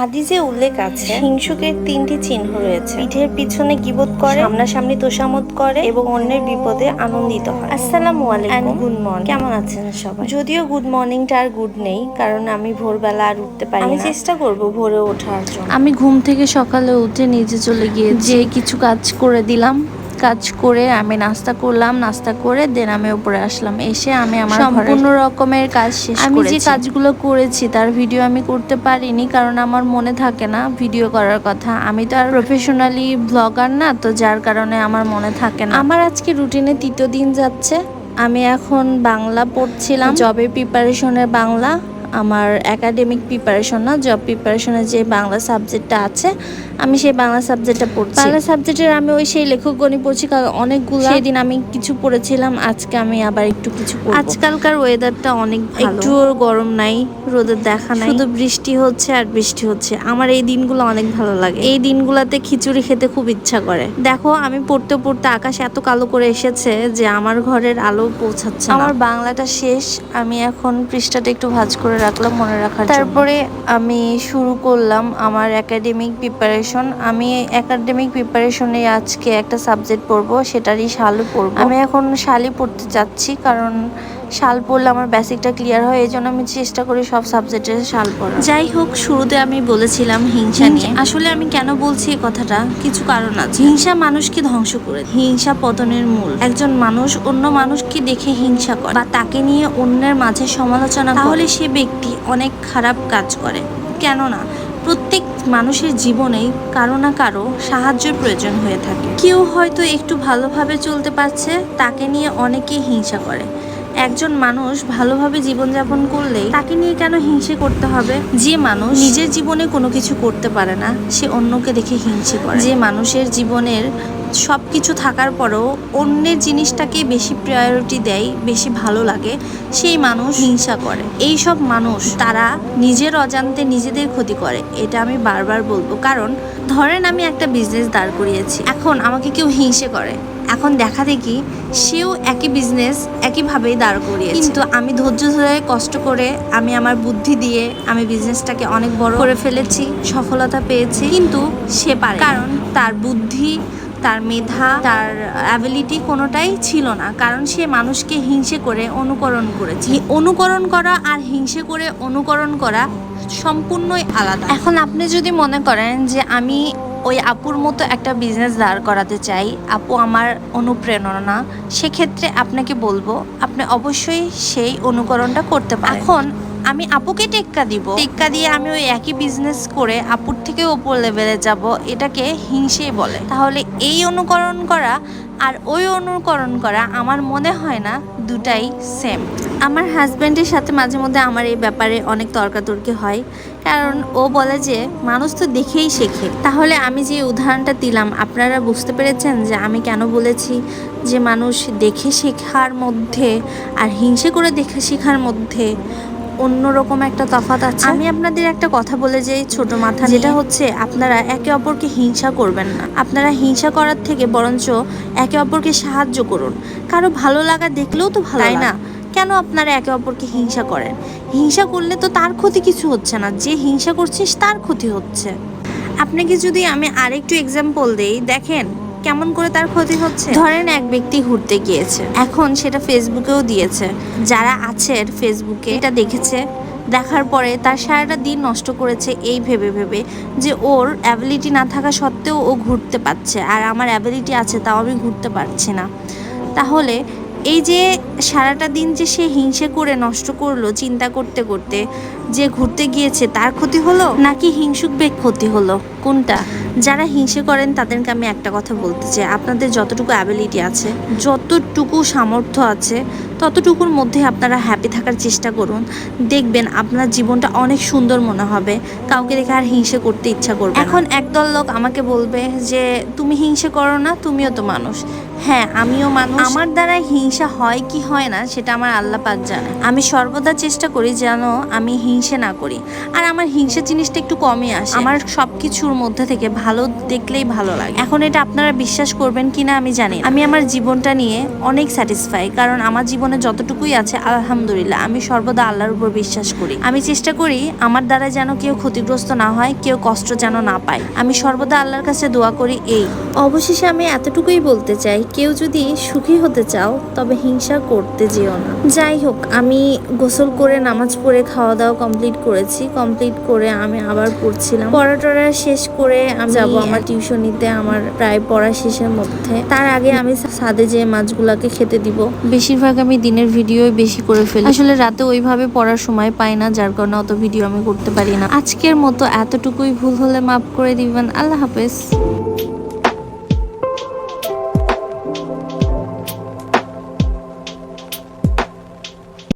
হাদিসে উল্লেখ আছে হিংসুকের 3টি চিহ্ন রয়েছে। পিঠের পিছনে গীবত করে, সামনাসামনি তোষামত করে এবং অন্যের বিপদে আনন্দিত হয়। আসসালামু আলাইকুম, গুড মর্নিং। কেমন আছেন সবাই? যদিও গুড মর্নিংটা আর গুড নেই, কারণ আমি ভোরবেলা আর উঠতে পারি না। আমি চেষ্টা করব ভোরে ওঠার জন্য। আমি ঘুম থেকে সকালে উঠে নিচে চলে গিয়ে যে কিছু কাজ করে দিলাম। কাজ করে আমি নাস্তা করলাম, নাস্তা করে দেন আমি উপরে আসলাম। এসে আমি আমার সম্পূর্ণ রকমের কাজ শেষ করেছি। আমি যে কাজগুলো করেছি তার ভিডিও আমি করতে পারিনি, কারণ আমার মনে থাকে না ভিডিও করার কথা। আমি তো আর প্রফেশনালি ব্লগার না, তো যার কারণে আমার মনে থাকে না। আমার আজকে রুটিনে 3য় দিন যাচ্ছে। আমি এখন বাংলা পড়ছিলাম, জবের প্রিপারেশনের বাংলা। আমার একাডেমিক প্রিপারেশন না, জব প্রিপারেশনের যে বাংলা সাবজেক্টটা আছে, আমি সেই বাংলা সাবজেক্টটা পড়ছি। বাংলা সাবজেক্টের আমি সেই লেখকগণই পড়ছি, অনেকগুলো। সেদিন আমি কিছু পড়েছিলাম, আজকে আমি আবার একটু কিছু পড়ব। আজকালকার ওয়েদারটা অনেক ভালো, একটুও গরম নাই, রোদের দেখা নাই, শুধু বৃষ্টি হচ্ছে আর বৃষ্টি হচ্ছে। আমার এই দিনগুলো অনেক ভালো লাগে। এই দিনগুলোতে খিচুড়ি খেতে খুব ইচ্ছা করে। দেখো, আমি পড়তে পড়তে আকাশ এত কালো করে এসেছে যে আমার ঘরের আলো পৌঁছাচ্ছে না। আমার বাংলাটা শেষ, আমি এখন পৃষ্ঠাটা একটু ভাঁজ করে রাখলাম মনে রাখার জন্য। তারপরে আমি শুরু করলাম আমার একাডেমিক প্রিপারেশন। আমি একাডেমিক প্রিপারেশনে আজকে একটা সাবজেক্ট পড়বো, সেটারই শালু পড়বো। আমি এখন শালই পড়তে চাচ্ছি, কারণ শাল পড়লে আমার বেসিকটা ক্লিয়ার হয়। এই জন্য আমি চেষ্টা করি সব সাবজেক্টের শাল পড়া। যাই হোক, শুরুতে আমি বলেছিলাম হিংসা নিয়ে। আসলে আমি কেন বলছি এই কথাটা, কিছু কারণ আছে। হিংসা মানুষকে ধ্বংস করে, হিংসা পতনের মূল। একজন মানুষ অন্য মানুষকে দেখে হিংসা করে বা তাকে নিয়ে অন্যের মাঝে সমালোচনা করে, তাহলে সে ব্যক্তি অনেক খারাপ কাজ করে। কেননা প্রত্যেক মানুষের জীবনেই কারো না কারো সাহায্যের প্রয়োজন হয়ে থাকে। কেউ হয়তো একটু ভালোভাবে চলতে পারছে, তাকে নিয়ে অনেকেই হিংসা করে। একজন মানুষ ভালোভাবে জীবনযাপন করলেই তাকে নিয়ে কেন হিংসে করতে হবে? যে মানুষ নিজের জীবনে কোনো কিছু করতে পারে না, সে অন্যকে দেখে হিংসে করে। যে মানুষের জীবনের সবকিছু থাকার পরেও অন্যের জিনিসটাকে বেশি প্রায়োরিটি দেয়, বেশি ভালো লাগে, সেই মানুষ হিংসা করে। এই সব মানুষ তারা নিজের অজান্তে নিজেদের ক্ষতি করে। এটা আমি বারবার বলবো, কারণ ধরেন আমি একটা বিজনেস দাঁড় করিয়েছি, এখন আমাকে কেউ হিংসে করে। এখন দেখা দেখি সেও একই বিজনেস একইভাবেই দাঁড় করিয়েছে, কিন্তু আমি ধৈর্য ধরে কষ্ট করে আমি আমার বুদ্ধি দিয়ে আমি বিজনেসটাকে অনেক বড় করে ফেলেছি, সফলতা পেয়েছি। কিন্তু সে পারে, কারণ তার বুদ্ধি, তার মেধা, তার অ্যাবিলিটি কোনোটাই ছিল না, কারণ সে মানুষকে হিংসে করে অনুকরণ করেছে। অনুকরণ করা আর হিংসে করে অনুকরণ করা সম্পূর্ণই আলাদা। এখন আপনি যদি মনে করেন যে আমি ওই আপুর মতো একটা বিজনেস দাঁড় করাতে চাই, আপু আমার অনুপ্রেরণা, সেক্ষেত্রে আপনাকে বলবো আপনি অবশ্যই সেই অনুকরণটা করতে পারেন। এখন আমি আপুকে টেক্কা দিব, টেক্কা দিয়ে আমি ওই একই বিজনেস করে আপুর থেকে ওপর লেভেলে যাব, এটাকে হিংসে বলে। তাহলে এই অনুকরণ করা আর ওই অনুকরণ করা আমার মনে হয় না দুটাই সেম। আমার হাজব্যান্ডের সাথে মাঝে মধ্যে আমার এই ব্যাপারে অনেক তর্কাতর্কি হয়, কারণ ও বলে যে মানুষ তো দেখেই শেখে। তাহলে আমি যে উদাহরণটা দিলাম, আপনারা বুঝতে পেরেছেন যে আমি কেন বলেছি যে মানুষ দেখে শেখার মধ্যে আর হিংসে করে দেখে শেখার মধ্যে অন্যরকম একটা তফাৎ আছে। আমি আপনাদের একটা কথা বলে যাই ছোট মাথা, যেটা হচ্ছে আপনারা একে অপরকে হিংসা করবেন না। আপনারা হিংসা করার থেকে বরঞ্চ একে অপরকে সাহায্য করুন। কারো ভালো লাগা দেখলেও তো ভালো, তাই না? কেন আপনারা একে অপরকে হিংসা করেন? হিংসা করলে তো তার ক্ষতি কিছু হচ্ছে না, যে হিংসা করছিস তার ক্ষতি হচ্ছে। আপনাকে যদি আমি আরেকটু এক্সাম্পল দেই, দেখেন কেমন করে তার ক্ষতি হচ্ছে। ধরেন এক ব্যক্তি ঘুরতে গিয়েছে, এখন সেটা ফেসবুকেও দিয়েছে। যারা আছে ফেসবুকে এটা দেখেছে, দেখার পরে তার সারাটা দিন নষ্ট করেছে এই ভেবে ভেবে যে ওর অ্যাবিলিটি না থাকা সত্ত্বেও ও ঘুরতে পারছে, আর আমার অ্যাবিলিটি আছে তাও আমি ঘুরতে পারছি না। তাহলে এই যে সারাটা দিন যে সে হিংসে করে নষ্ট করলো, চিন্তা করতে করতে যে ঘুরতে গিয়েছে, তার ক্ষতি হলো নাকি হিংসুক বেগ ক্ষতি হলো? কোনটা? যারা হিংসে করেন তাদেরকে আমি একটা কথা বলতে চাই, আপনাদের যতটুকু অ্যাবিলিটি আছে, যতটুকু সামর্থ্য আছে, ততটুকুর মধ্যে আপনারা হ্যাপি থাকার চেষ্টা করুন। দেখবেন আপনার জীবনটা অনেক সুন্দর মনে হবে, কাউকে দেখে আর হিংসে করতে ইচ্ছা করবে। এখন একদল লোক আমাকে বলবে যে তুমি হিংসে করো না, তুমিও তো মানুষ। হ্যাঁ, আমিও মানুষ। আমার দ্বারা হিংসা হয় কি হয় না সেটা আমার আল্লাহ পাক জানে। আমি সর্বদা চেষ্টা করি যেন আমি হিংসে না করি। আর আমার হিংসা জিনিসটা একটু কমই আসে, আমার সবকিছুর মধ্যে থেকে ভালো দেখলেই ভালো লাগে। এখন এটা আপনারা বিশ্বাস করবেন কিনা আমি জানি না। আমি আমার জীবনটা নিয়ে অনেক স্যাটিসফাই, কারণ আমার জীবনে যতটুকুই আছে আলহামদুলিল্লাহ আমি সর্বদা আল্লাহর উপর বিশ্বাস করি। আমি চেষ্টা করি আমার দ্বারা যেন কেউ ক্ষতিগ্রস্ত না হয়, কেউ কষ্ট যেন না পায়। আমি সর্বদা আল্লাহর কাছে দোয়া করি। এই অবশেষে আমি এতটুকুই বলতে চাই, কেউ যদি সুখী হতে চাও তবে হিংসা করতে যেও না। যাই হোক, আমি গোসল করে নামাজ পড়ে খাওয়া দাওয়া কমপ্লিট করেছি। কমপ্লিট করে আমি আবার পড়ছিলাম। পড়াটা শেষ করে আমি যাবো আমার টিউশনিতে, আমার প্রায় পড়া শেষের মধ্যে। তার আগে আমি ছাদে যে মাছগুলাকে খেতে দিব। বেশিরভাগ আমি দিনের ভিডিও বেশি করে ফেলি, আসলে রাতে ওইভাবে পড়ার সময় পাই না, যার কারণে অত ভিডিও আমি করতে পারি না। আজকের মতো এতটুকুই, ভুল হলে মাফ করে দিবেন। আল্লাহ হাফেজ।